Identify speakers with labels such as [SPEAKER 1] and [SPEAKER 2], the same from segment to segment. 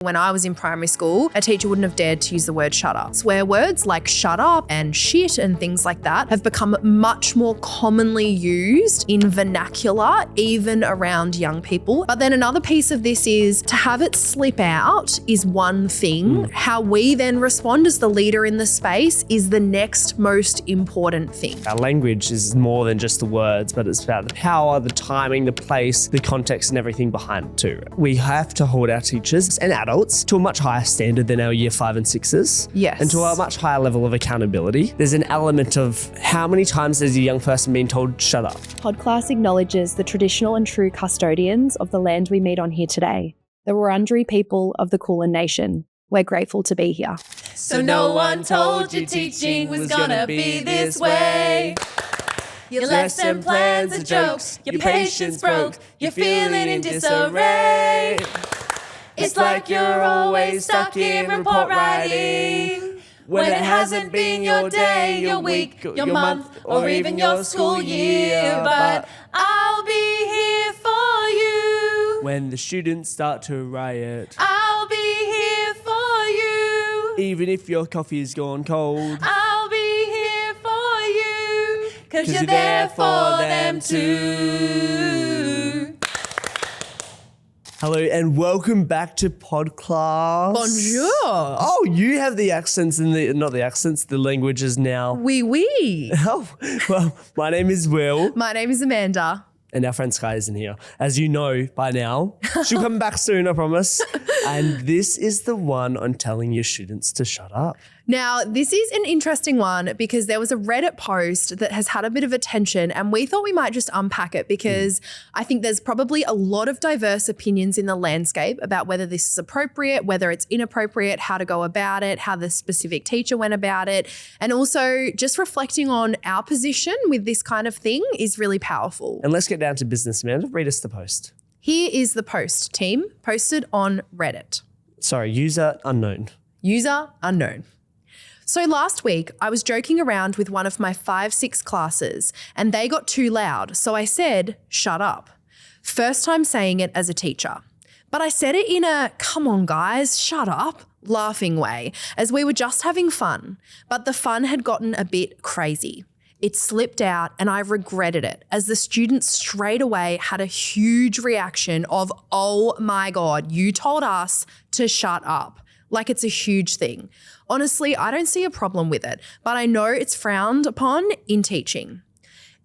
[SPEAKER 1] When I was in primary school, a teacher wouldn't have dared to use the word shut up. Swear words like shut up and shit and things like that have become much more commonly used in vernacular, even around young people. But then another piece of this is to have it slip out is one thing. How we then respond as the leader in the space is the next most important thing.
[SPEAKER 2] Our language is more than just the words, but it's about the power, the timing, the place, the context and everything behind it too. We have to hold our teachers and adults to a much higher standard than our year 5 and 6s.
[SPEAKER 1] Yes.
[SPEAKER 2] And to a much higher level of accountability. There's an element of how many times has a young person been told, shut up?
[SPEAKER 3] Podclass acknowledges the traditional and true custodians of the land we meet on here today, the Wurundjeri people of the Kulin Nation. We're grateful to be here.
[SPEAKER 4] So no one told you teaching was gonna be this way. Your lesson plans are jokes, your patience broke, you're feeling in disarray. It's like you're always stuck in report writing, when it hasn't been your day, your week, your month, or even your school year. But I'll be here for you
[SPEAKER 2] when the students start to riot.
[SPEAKER 4] I'll be here for you
[SPEAKER 2] Even if your coffee is gone cold.
[SPEAKER 4] I'll be here for you, 'cause you're there for them too.
[SPEAKER 2] Hello and welcome back to Podclass.
[SPEAKER 1] Bonjour.
[SPEAKER 2] Oh, you have the accents and the languages now.
[SPEAKER 1] Oui, oui.
[SPEAKER 2] Oh, well, my name is Will.
[SPEAKER 1] My name is Amanda.
[SPEAKER 2] And our friend Sky isn't here. As you know by now, she'll come back soon, I promise. And this is the one on telling your students to shut up.
[SPEAKER 1] Now, this is an interesting one because there was a Reddit post that has had a bit of attention and we thought we might just unpack it because I think there's probably a lot of diverse opinions in the landscape about whether this is appropriate, whether it's inappropriate, how to go about it, how the specific teacher went about it. And also just reflecting on our position with this kind of thing is really powerful.
[SPEAKER 2] And let's get down to business, Amanda. Read us the post.
[SPEAKER 1] Here is the post, team, posted on Reddit.
[SPEAKER 2] Sorry, user unknown.
[SPEAKER 1] User unknown. So last week, I was joking around with one of my 5-6 classes and they got too loud. So I said, shut up. First time saying it as a teacher. But I said it in a, come on guys, shut up, laughing way, as we were just having fun. But the fun had gotten a bit crazy. It slipped out and I regretted it as the students straight away had a huge reaction of, oh my God, you told us to shut up. Like it's a huge thing. Honestly, I don't see a problem with it, but I know it's frowned upon in teaching.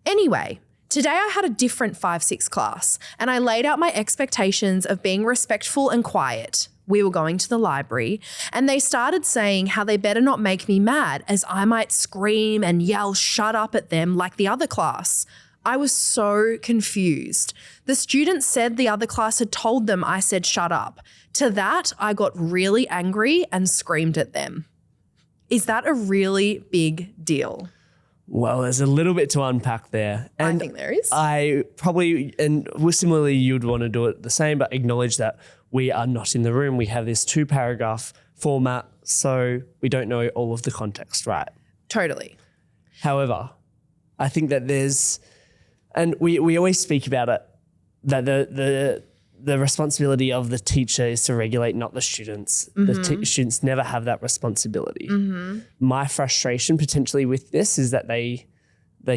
[SPEAKER 1] Anyway, today I had a different 5-6 class and I laid out my expectations of being respectful and quiet. We were going to the library and they started saying how they better not make me mad as I might scream and yell shut up at them like the other class. I was so confused. The students said the other class had told them I said shut up. To that, I got really angry and screamed at them. Is that a really big deal?
[SPEAKER 2] Well, there's a little bit to unpack there. And
[SPEAKER 1] I think there is.
[SPEAKER 2] I probably, and similarly, you'd want to do it the same, but acknowledge that we are not in the room. We have this 2-paragraph format, so we don't know all of the context, right?
[SPEAKER 1] Totally.
[SPEAKER 2] However, I think that there's, and we always speak about it, that the responsibility of the teacher is to regulate, not the students. The students never have that responsibility. My frustration potentially with this is that they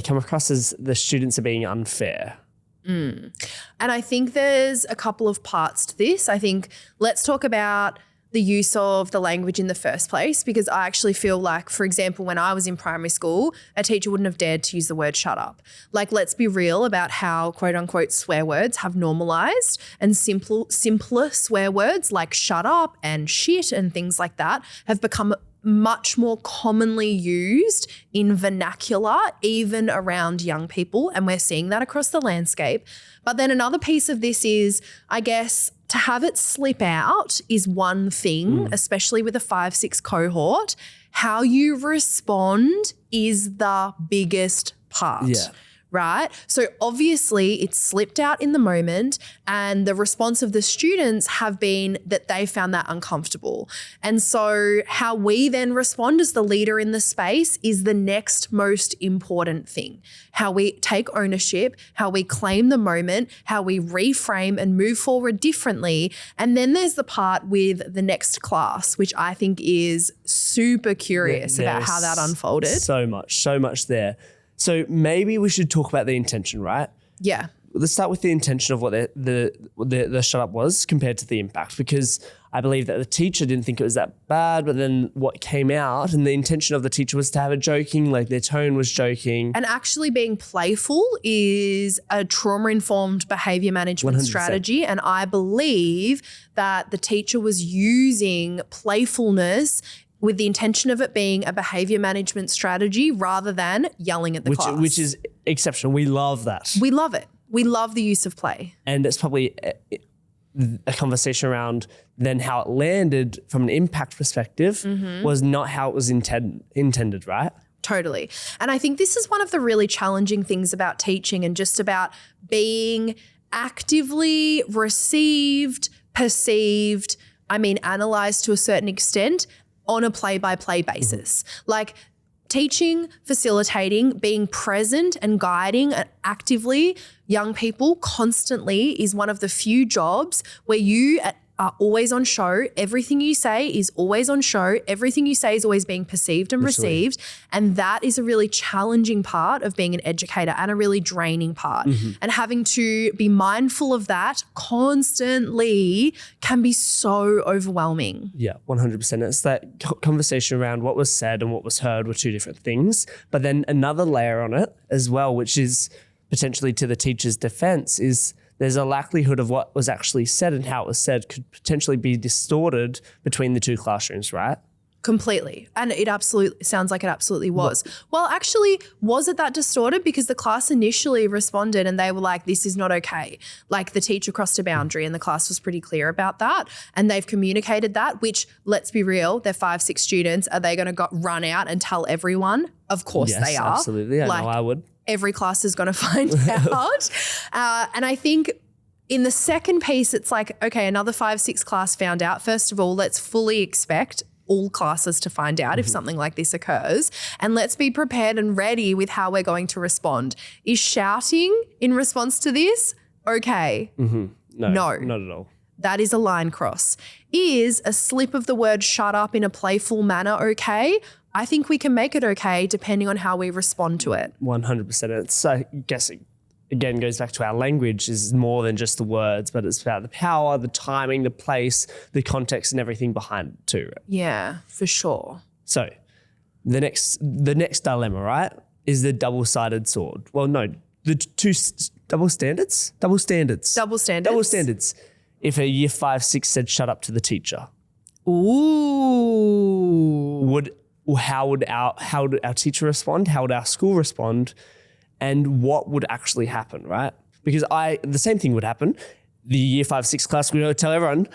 [SPEAKER 2] come across as the students are being unfair.
[SPEAKER 1] And I think there's a couple of parts to this. I think let's talk about the use of the language in the first place, because I actually feel like, for example, when I was in primary school, a teacher wouldn't have dared to use the word shut up. Like, let's be real about how quote unquote swear words have normalized, and simpler swear words like shut up and shit and things like that have become much more commonly used in vernacular, even around young people. And we're seeing that across the landscape. But then another piece of this is, I guess, to have it slip out is one thing, especially with a 5-6 cohort. How you respond is the biggest part.
[SPEAKER 2] Yeah.
[SPEAKER 1] right? So obviously it slipped out in the moment, and the response of the students have been that they found that uncomfortable. And so how we then respond as the leader in the space is the next most important thing. How we take ownership, how we claim the moment, how we reframe and move forward differently. And then there's the part with the next class, which I think is super curious about how that unfolded.
[SPEAKER 2] So much there. So maybe we should talk about the intention, right?
[SPEAKER 1] Yeah.
[SPEAKER 2] Let's start with the intention of what the shut up was compared to the impact, because I believe that the teacher didn't think it was that bad, but then what came out and the intention of the teacher was to have it joking, like their tone was joking.
[SPEAKER 1] And actually being playful is a trauma-informed behavior management
[SPEAKER 2] 100%.
[SPEAKER 1] strategy. And I believe that the teacher was using playfulness with the intention of it being a behavior management strategy rather than yelling at the class.
[SPEAKER 2] Which is exceptional. We love that.
[SPEAKER 1] We love it. We love the use of play.
[SPEAKER 2] And it's probably a conversation around then how it landed from an impact perspective was not how it was intended, right?
[SPEAKER 1] Totally. And I think this is one of the really challenging things about teaching and just about being actively received, perceived, analyzed to a certain extent on a play-by-play basis. Like teaching, facilitating, being present and guiding actively young people constantly is one of the few jobs where you are always on show. Everything you say is always on show. Everything you say is always being perceived and received. And that is a really challenging part of being an educator and a really draining part. And having to be mindful of that constantly can be so overwhelming.
[SPEAKER 2] Yeah, 100%. It's that conversation around what was said and what was heard were two different things. But then another layer on it as well, which is potentially to the teacher's defense, is there's a likelihood of what was actually said and how it was said could potentially be distorted between the two classrooms, right?
[SPEAKER 1] Completely. And it absolutely sounds like it absolutely was. Well, actually, was it that distorted? Because the class initially responded and they were like, this is not okay. Like the teacher crossed a boundary and the class was pretty clear about that. And they've communicated that, which, let's be real, they're 5-6 students. Are they going to run out and tell everyone? Of course they are.
[SPEAKER 2] Absolutely. I know I would.
[SPEAKER 1] Every class is going to find out. And I think in the second piece, it's like, okay, another 5-6 class found out. First of all, let's fully expect all classes to find out if something like this occurs. And let's be prepared and ready with how we're going to respond. Is shouting in response to this okay?
[SPEAKER 2] No, not at all.
[SPEAKER 1] That is a line cross. Is a slip of the word shut up in a playful manner okay? I think we can make it okay depending on how we respond to it.
[SPEAKER 2] 100%. It's, I guess, again, goes back to our language is more than just the words, but it's about the power, the timing, the place, the context and everything behind it too.
[SPEAKER 1] Yeah, for sure.
[SPEAKER 2] So the next dilemma, right, is the double-sided sword. Well, no, the two double standards. If a year 5-6 said shut up to the teacher.
[SPEAKER 1] Ooh.
[SPEAKER 2] How would our teacher respond? How would our school respond? And what would actually happen, right? Because the same thing would happen. The year 5-6 class would tell everyone,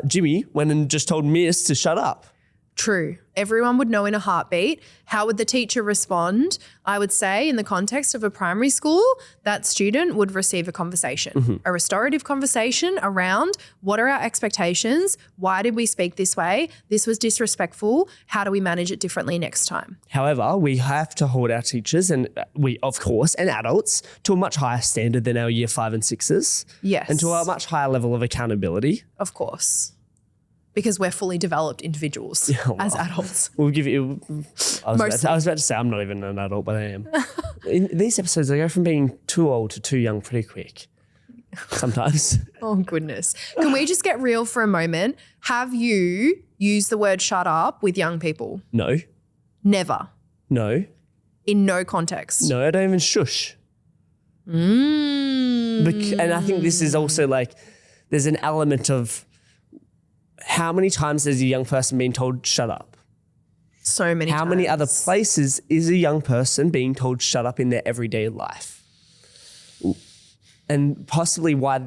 [SPEAKER 2] Jimmy went and just told Miss to shut up.
[SPEAKER 1] True. Everyone would know in a heartbeat. How would the teacher respond? I would say in the context of a primary school, that student would receive a conversation, a restorative conversation around what are our expectations? Why did we speak this way? This was disrespectful. How do we manage it differently next time?
[SPEAKER 2] However, we have to hold our teachers and we, of course, and adults to a much higher standard than our year 5 and 6s.
[SPEAKER 1] Yes.
[SPEAKER 2] And to a much higher level of accountability.
[SPEAKER 1] Of course. Because we're fully developed individuals as adults.
[SPEAKER 2] We'll give you. I was about to say I'm not even an adult, but I am. In these episodes, I go from being too old to too young pretty quick. Sometimes.
[SPEAKER 1] Oh, goodness. Can we just get real for a moment? Have you used the word shut up with young people?
[SPEAKER 2] No.
[SPEAKER 1] Never?
[SPEAKER 2] No.
[SPEAKER 1] In no context?
[SPEAKER 2] No, I don't even shush. And I think this is also like, there's an element of, how many times has a young person been told shut up?
[SPEAKER 1] So many times.
[SPEAKER 2] How many other places is a young person being told shut up in their everyday life? And possibly why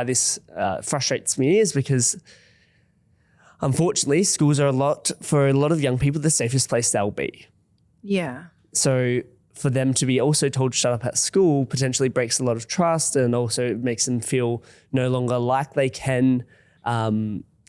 [SPEAKER 2] this frustrates me is because unfortunately schools are for a lot of young people, the safest place they'll be.
[SPEAKER 1] Yeah.
[SPEAKER 2] So for them to be also told shut up at school potentially breaks a lot of trust, and also makes them feel no longer like they can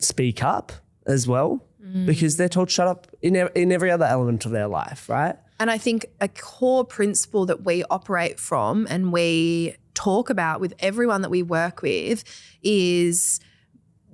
[SPEAKER 2] speak up as well, because they're told shut up in every other element of their life, right?
[SPEAKER 1] And I think a core principle that we operate from and we talk about with everyone that we work with is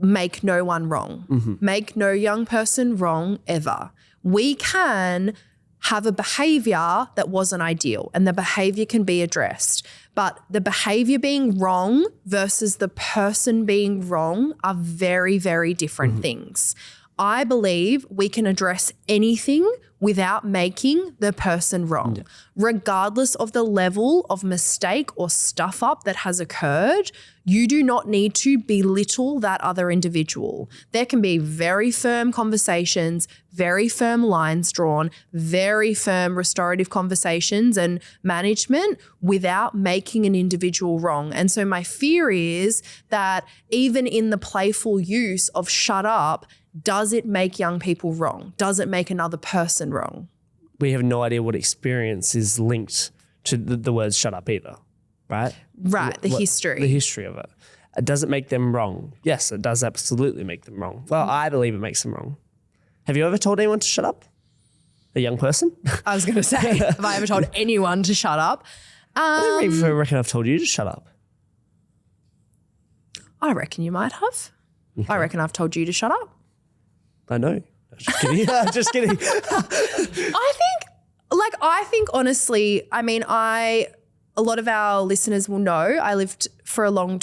[SPEAKER 1] make no one wrong. Make no young person wrong ever. We can have a behavior that wasn't ideal, and the behavior can be addressed. But the behavior being wrong versus the person being wrong are very, very different things. I believe we can address anything without making the person wrong, regardless of the level of mistake or stuff up that has occurred. You do not need to belittle that other individual. There can be very firm conversations, very firm lines drawn, very firm restorative conversations and management without making an individual wrong. And so my fear is that even in the playful use of shut up, does it make young people wrong? Does it make another person wrong?
[SPEAKER 2] We have no idea what experience is linked to the words shut up either, right?
[SPEAKER 1] Right, the history.
[SPEAKER 2] The history of it. Does it make them wrong? Yes, it does absolutely make them wrong. Well, I believe it makes them wrong. Have you ever told anyone to shut up? A young person?
[SPEAKER 1] I was going to say, have I ever told anyone to shut up?
[SPEAKER 2] I don't even reckon I've told you to shut up.
[SPEAKER 1] I reckon you might have. I reckon I've told you to shut up.
[SPEAKER 2] I know. Just kidding. Just kidding.
[SPEAKER 1] I think honestly, I mean, a lot of our listeners will know I lived for a long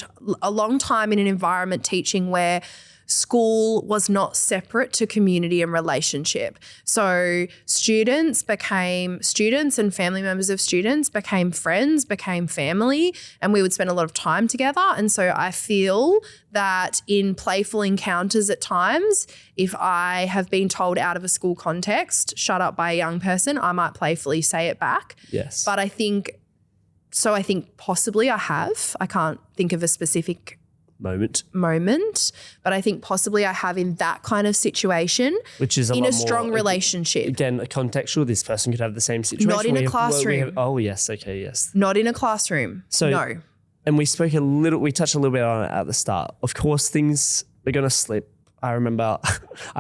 [SPEAKER 1] time in an environment teaching where school was not separate to community and relationship. So students and family members of students became friends, became family, and we would spend a lot of time together. And so I feel that in playful encounters at times, if I have been told out of a school context, shut up by a young person, I might playfully say it back.
[SPEAKER 2] Yes.
[SPEAKER 1] But I think possibly I have. I can't think of a specific moment, but I think possibly I have in that kind of situation,
[SPEAKER 2] which is
[SPEAKER 1] in
[SPEAKER 2] a
[SPEAKER 1] strong
[SPEAKER 2] more,
[SPEAKER 1] relationship.
[SPEAKER 2] Again, a contextual. This person could have the same situation.
[SPEAKER 1] Not in a classroom.
[SPEAKER 2] Oh yes, okay, yes.
[SPEAKER 1] Not in a classroom. So no.
[SPEAKER 2] And we touched a little bit on it at the start. Of course, things are going to slip. I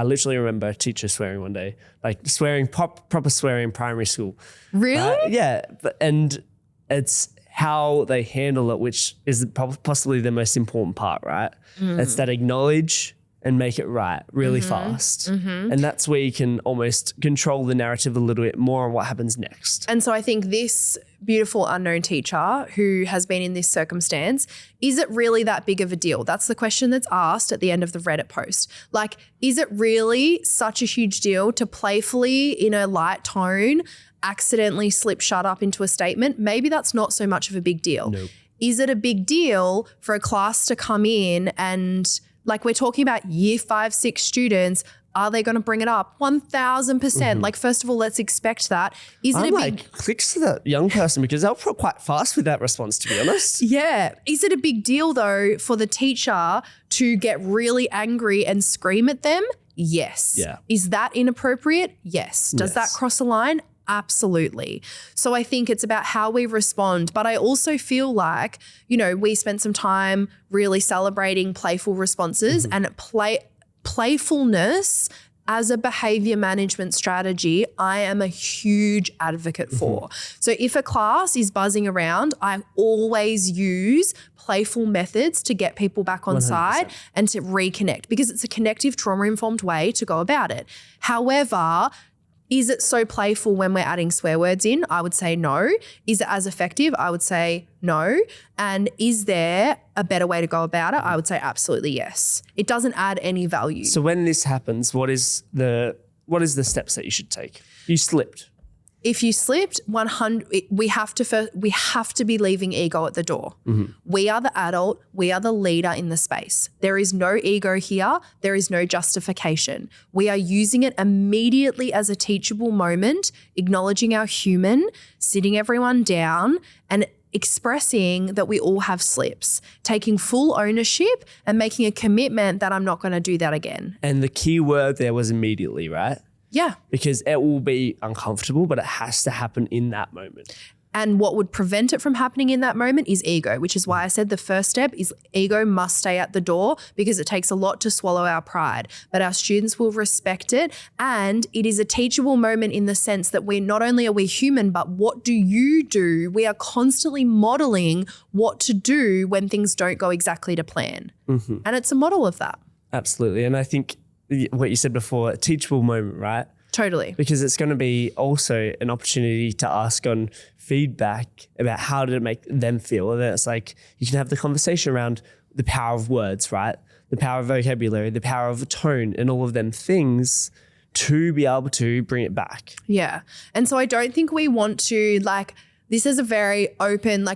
[SPEAKER 2] literally remember a teacher swearing one day, like swearing, proper swearing in primary school.
[SPEAKER 1] Really?
[SPEAKER 2] Yeah, and it's how they handle it, which is possibly the most important part, right? It's that acknowledge and make it right really fast. And that's where you can almost control the narrative a little bit more on what happens next.
[SPEAKER 1] And so I think this beautiful unknown teacher who has been in this circumstance, is it really that big of a deal? That's the question that's asked at the end of the Reddit post. Like, is it really such a huge deal to playfully, in a light tone, accidentally slip shut up into a statement? Maybe that's not so much of a big deal.
[SPEAKER 2] Nope.
[SPEAKER 1] Is it a big deal for a class to come in and, like, we're talking about year 5, 6 students, are they going to bring it up? 1000%. Like, first of all, let's expect that.
[SPEAKER 2] Clicks to that young person, because they'll put quite fast with that response, to be honest.
[SPEAKER 1] Yeah. Is it a big deal though for the teacher to get really angry and scream at them? Yes.
[SPEAKER 2] Yeah.
[SPEAKER 1] Is that inappropriate? Yes. Does that cross a line? Absolutely. So I think it's about how we respond. But I also feel like, we spent some time really celebrating playful responses and playfulness as a behavior management strategy, I am a huge advocate for. So if a class is buzzing around, I always use playful methods to get people back on 100%. Side and to reconnect, because it's a connective, trauma-informed way to go about it. However, is it so playful when we're adding swear words in? I would say no. Is it as effective? I would say no. And is there a better way to go about it? I would say absolutely yes. It doesn't add any value.
[SPEAKER 2] So when this happens, what is the steps that you should take? You slipped.
[SPEAKER 1] If you slipped, we have to be leaving ego at the door. We are the adult. We are the leader in the space. There is no ego here. There is no justification. We are using it immediately as a teachable moment, acknowledging our human, sitting everyone down and expressing that we all have slips, taking full ownership and making a commitment that I'm not going to do that again.
[SPEAKER 2] And the key word there was immediately, right?
[SPEAKER 1] Yeah.
[SPEAKER 2] Because it will be uncomfortable, but it has to happen in that moment.
[SPEAKER 1] And what would prevent it from happening in that moment is ego, which is why I said the first step is ego must stay at the door, because it takes a lot to swallow our pride. But our students will respect it, and it is a teachable moment in the sense that not only are we human, but what do you do? We are constantly modeling what to do when things don't go exactly to plan.
[SPEAKER 2] Mm-hmm.
[SPEAKER 1] And it's a model of that.
[SPEAKER 2] Absolutely. And I think what you said before, a teachable moment, right?
[SPEAKER 1] Totally.
[SPEAKER 2] Because it's going to be also an opportunity to ask on feedback about how did it make them feel. And then it's like you can have the conversation around the power of words, right? The power of vocabulary, the power of tone, and all of them things to be able to bring it back.
[SPEAKER 1] Yeah. And so I don't think we want to, this is a very open,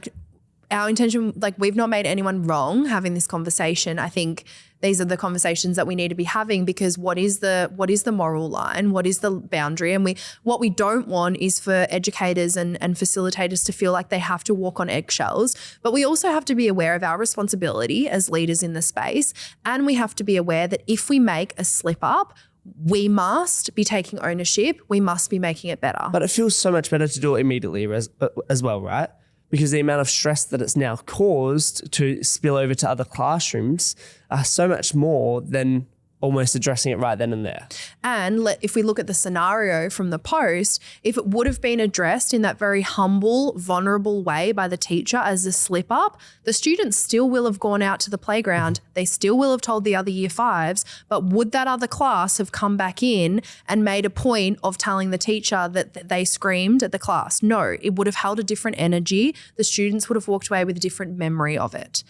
[SPEAKER 1] our intention, we've not made anyone wrong having this conversation. I think these are the conversations that we need to be having, because what is the moral line? What is the boundary? And what we don't want is for educators and facilitators to feel like they have to walk on eggshells. But we also have to be aware of our responsibility as leaders in the space. And we have to be aware that if we make a slip up, we must be taking ownership. We must be making it better.
[SPEAKER 2] But it feels so much better to do it immediately as well, right? Because the amount of stress that it's now caused to spill over to other classrooms are so much more than almost addressing it right then and there.
[SPEAKER 1] And if we look at the scenario from the post, if it would have been addressed in that very humble, vulnerable way by the teacher as a slip up, the students still will have gone out to the playground. They still will have told the other year fives, but would that other class have come back in and made a point of telling the teacher that they screamed at the class? No, it would have held a different energy. The students would have walked away with a different memory of it.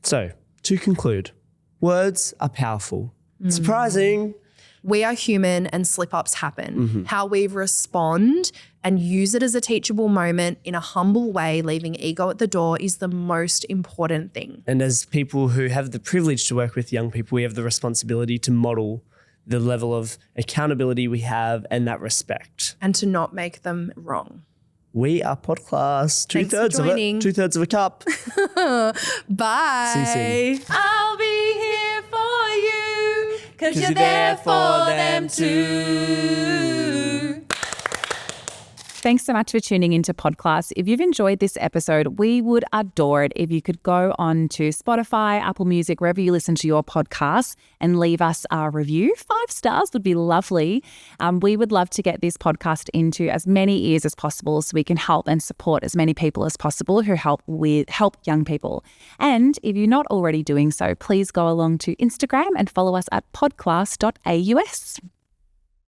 [SPEAKER 2] So to conclude, words are powerful. Surprising.
[SPEAKER 1] We are human and slip-ups happen. Mm-hmm. How we respond and use it as a teachable moment in a humble way, leaving ego at the door, is the most important thing.
[SPEAKER 2] And as people who have the privilege to work with young people, we have the responsibility to model the level of accountability we have and that respect.
[SPEAKER 1] And to not make them wrong.
[SPEAKER 2] We are Podclass.
[SPEAKER 1] Thanks for joining.
[SPEAKER 2] 2/3 of a cup.
[SPEAKER 1] Bye.
[SPEAKER 2] See you soon.
[SPEAKER 4] I'll be here for you, 'cause you're there for them too.
[SPEAKER 3] Thanks so much for tuning into Podclass. If you've enjoyed this episode, we would adore it if you could go on to Spotify, Apple Music, wherever you listen to your podcasts, and leave us a review. 5 stars would be lovely. We would love to get this podcast into as many ears as possible so we can help and support as many people as possible who help young people. And if you're not already doing so, please go along to Instagram and follow us at podclass.aus.